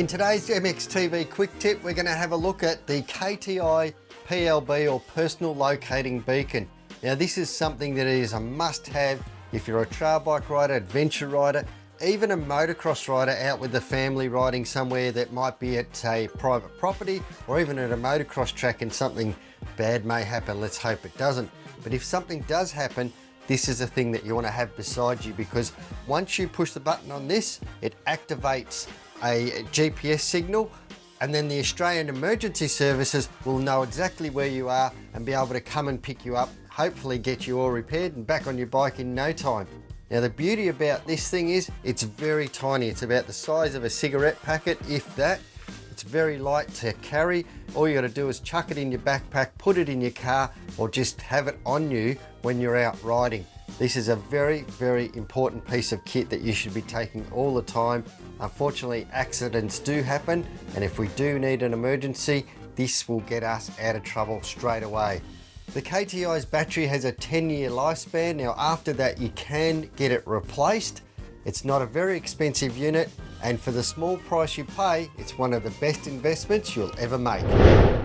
In today's MXTV quick tip, we're going to have a look at the KTi PLB, or personal locating beacon. Now this is something that is a must-have if you're a trail bike rider, adventure rider, even a motocross rider out with the family riding somewhere that might be at a private property or even at a motocross track and something bad may happen. Let's hope it doesn't. But if something does happen, this is a thing that you want to have beside you, because once you push the button on this, it activates a GPS signal, and then the Australian Emergency Services will know exactly where you are and be able to come and pick you up, hopefully get you all repaired and back on your bike in no time. Now the beauty about this thing is it's very tiny. It's about the size of a cigarette packet, if that. It's very light to carry. All you got to do is chuck it in your backpack, put it in your car, or just have it on you when you're out riding. This is a very, very important piece of kit that you should be taking all the time. Unfortunately, accidents do happen, and if we do need an emergency, this will get us out of trouble straight away. The KTi's battery has a 10-year lifespan. Now after that you can get it replaced. It's not a very expensive unit, and for the small price you pay, it's one of the best investments you'll ever make.